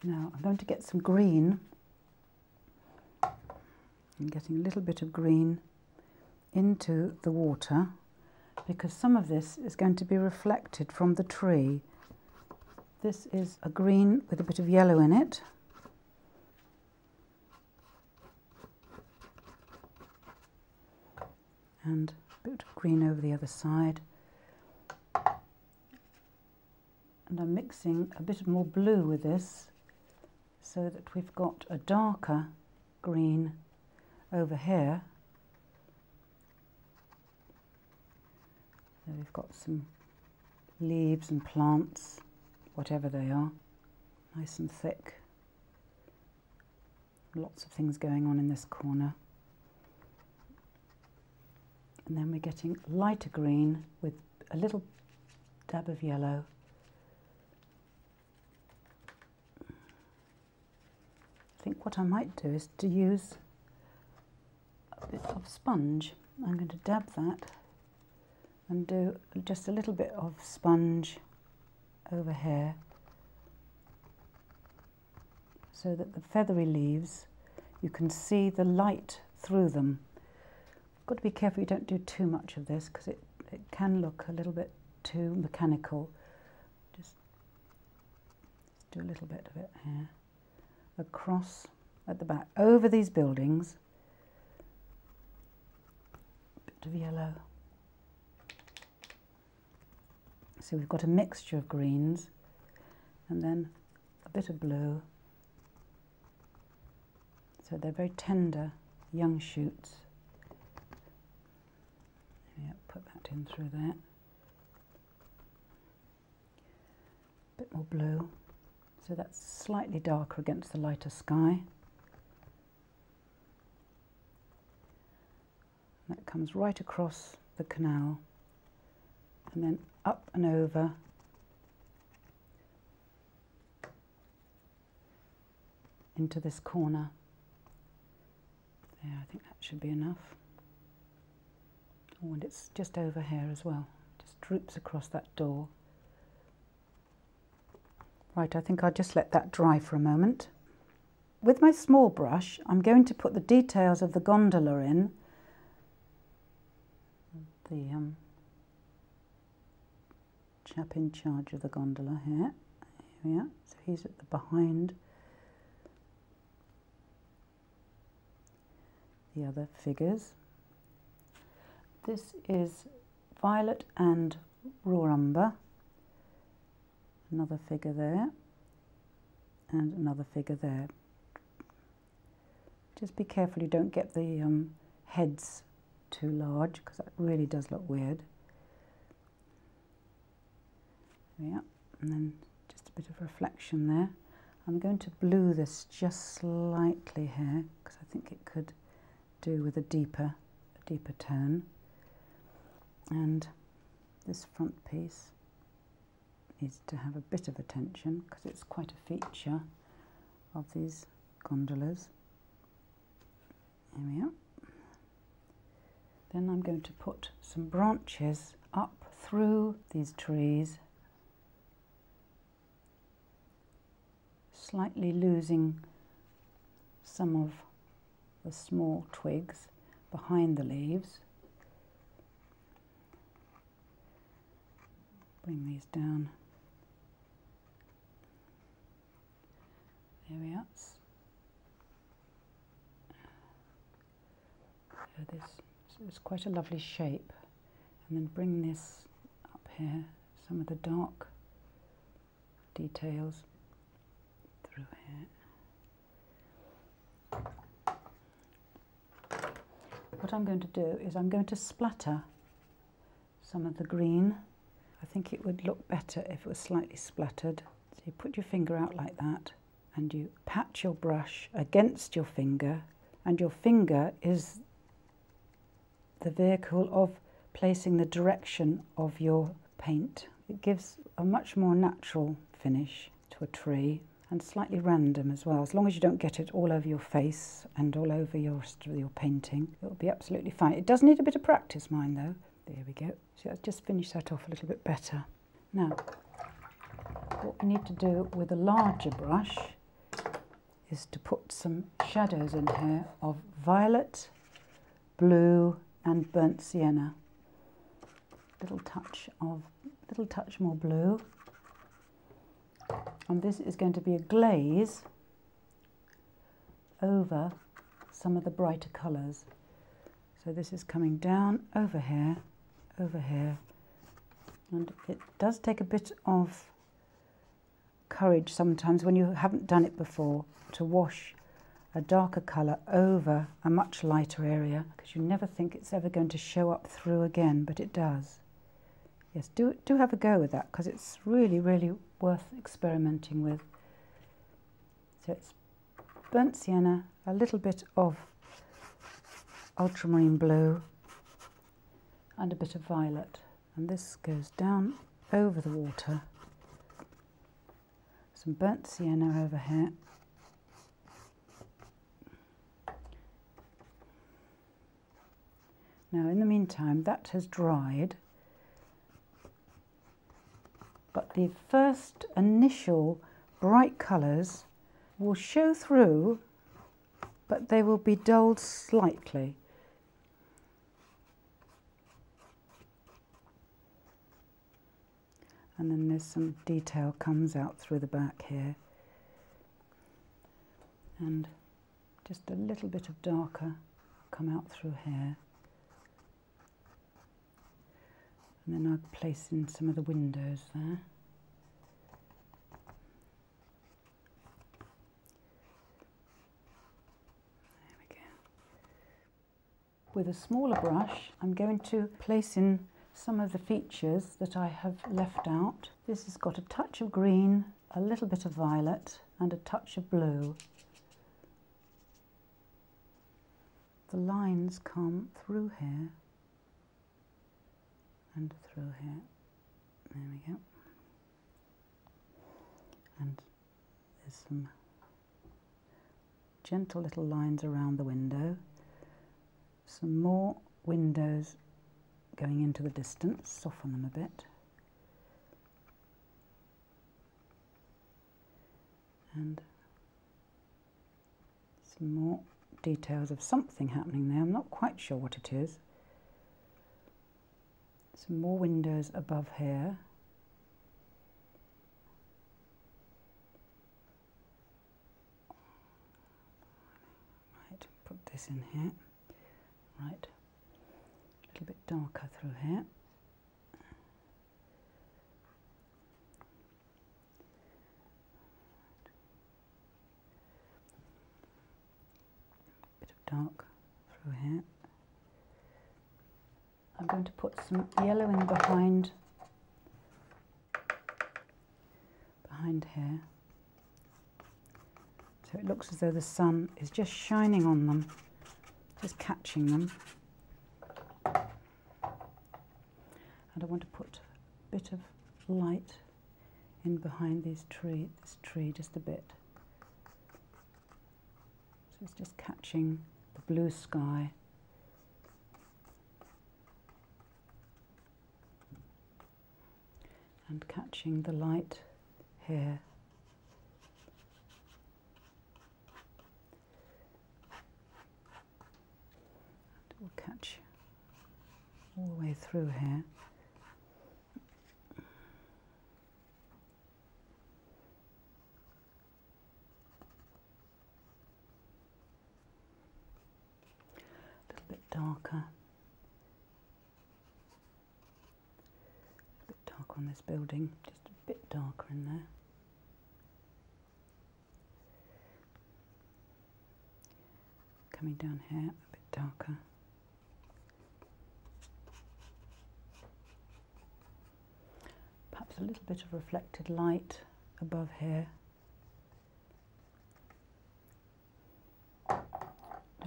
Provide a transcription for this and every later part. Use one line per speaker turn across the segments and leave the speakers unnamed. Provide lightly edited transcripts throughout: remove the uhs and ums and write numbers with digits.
Now I'm going to get some green. I'm getting a little bit of green into the water because some of this is going to be reflected from the tree. This is a green with a bit of yellow in it. And a bit of green over the other side. And I'm mixing a bit more blue with this so that we've got a darker green over here. So we've got some leaves and plants, whatever they are, nice and thick. Lots of things going on in this corner. And then we're getting lighter green with a little dab of yellow. I think what I might do is to use a bit of sponge. I'm going to dab that and do just a little bit of sponge over here so that the feathery leaves, you can see the light through them. You've got to be careful you don't do too much of this because it can look a little bit too mechanical. Just do a little bit of it here. Across at the back, over these buildings, a bit of yellow. So we've got a mixture of greens and then a bit of blue. So they're very tender young shoots. Yeah, put that in through there. A bit more blue. So that's slightly darker against the lighter sky. And that comes right across the canal and then up and over into this corner. There, I think that should be enough. Oh, and it's just over here as well. Just droops across that door. Right, I think I'll just let that dry for a moment. With my small brush, I'm going to put the details of the gondola in. The chap in charge of the gondola here. Here we are. So he's at the behind the other figures. This is violet and raw umber. Another figure there, and another figure there. Just be careful you don't get the heads too large, because that really does look weird. Yeah, and then just a bit of reflection there. I'm going to blue this just slightly here, because I think it could do with a deeper tone. And this front piece needs to have a bit of attention because it's quite a feature of these gondolas. There we are. Then I'm going to put some branches up through these trees, slightly losing some of the small twigs behind the leaves. Bring these down. There we are. So this is quite a lovely shape. And then bring this up here, some of the dark details through here. What I'm going to do is I'm going to splatter some of the green. I think it would look better if it was slightly splattered. So you put your finger out like that and you pat your brush against your finger, and your finger is the vehicle of placing the direction of your paint. It gives a much more natural finish to a tree, and slightly random as well. As long as you don't get it all over your face and all over your painting, it'll be absolutely fine. It does need a bit of practice, mind, though. There we go. So let's just finish that off a little bit better. Now, what we need to do with a larger brush is to put some shadows in here of violet, blue and burnt sienna. Little touch more blue. And this is going to be a glaze over some of the brighter colours. So this is coming down over here, and it does take a bit of courage sometimes when you haven't done it before to wash a darker colour over a much lighter area, because you never think it's ever going to show up through again, but it does. Yes, do have a go with that, because it's really, really worth experimenting with. So it's burnt sienna, a little bit of ultramarine blue and a bit of violet, and this goes down over the water. Some burnt sienna over here. Now in the meantime that has dried, but the first initial bright colours will show through, but they will be dulled slightly. And then there's some detail comes out through the back here. And just a little bit of darker come out through here. And then I'll place in some of the windows there. There we go. With a smaller brush, I'm going to place in some of the features that I have left out. This has got a touch of green, a little bit of violet, and a touch of blue. The lines come through here and through here. There we go. And there's some gentle little lines around the window. Some more windows going into the distance, soften them a bit. And some more details of something happening there. I'm not quite sure what it is. Some more windows above here. Right, put this in here. Right. A little bit darker through here. Bit of dark through here. I'm going to put some yellow in behind here. So it looks as though the sun is just shining on them, just catching them. And I want to put a bit of light in behind this tree just a bit. So it's just catching the blue sky. And catching the light here. It will catch all the way through here. A little bit darker. On this building, just a bit darker in there. Coming down here, a bit darker. Perhaps a little bit of reflected light above here. I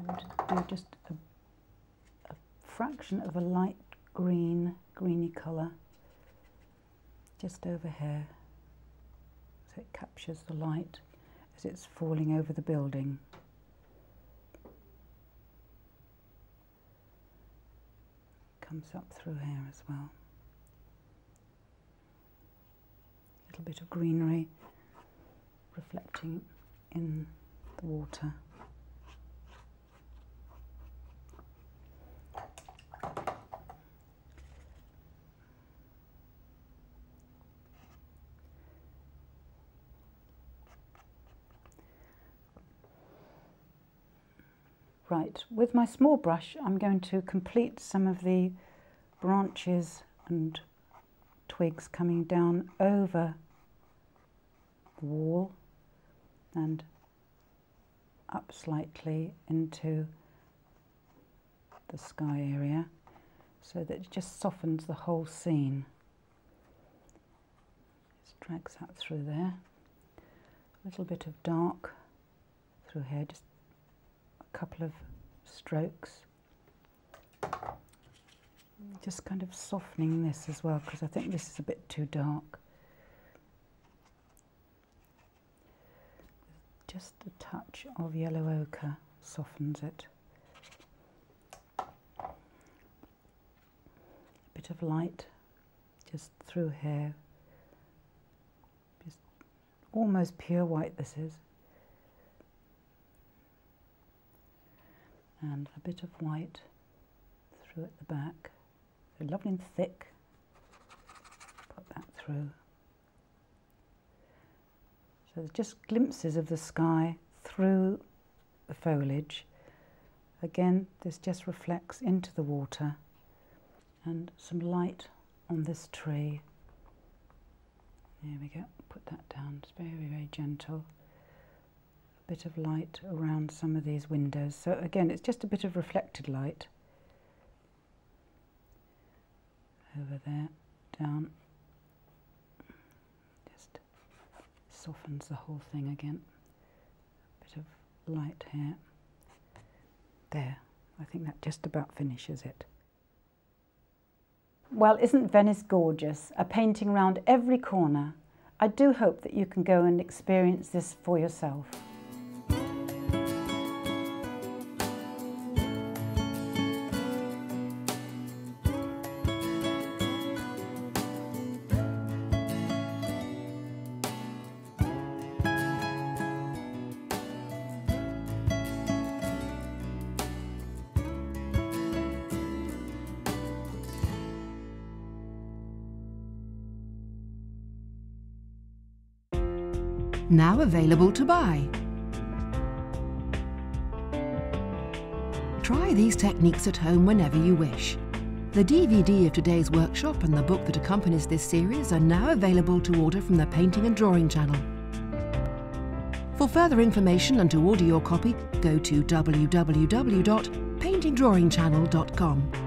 want to do just a fraction of a light greeny colour. Just over here, so it captures the light as it's falling over the building. Comes up through here as well. A little bit of greenery reflecting in the water. Right, with my small brush I'm going to complete some of the branches and twigs coming down over the wall and up slightly into the sky area, so that it just softens the whole scene. Just drags that through there. A little bit of dark through here, just a couple of strokes. Just kind of softening this as well, because I think this is a bit too dark. Just a touch of yellow ochre softens it. A bit of light just through here. Just almost pure white this is. And a bit of white through at the back. So lovely and thick. Put that through. So there's just glimpses of the sky through the foliage. Again, this just reflects into the water, and some light on this tree. There we go, put that down, it's very, very gentle. A bit of light around some of these windows. So again, it's just a bit of reflected light. Over there, down. Just softens the whole thing again. A bit of light here. There, I think that just about finishes it. Well, isn't Venice gorgeous? A painting round every corner. I do hope that you can go and experience this for yourself.
Now available to buy. Try these techniques at home whenever you wish. The DVD of today's workshop and the book that accompanies this series are now available to order from the Painting and Drawing channel. For further information and to order your copy, go to www.paintingdrawingchannel.com.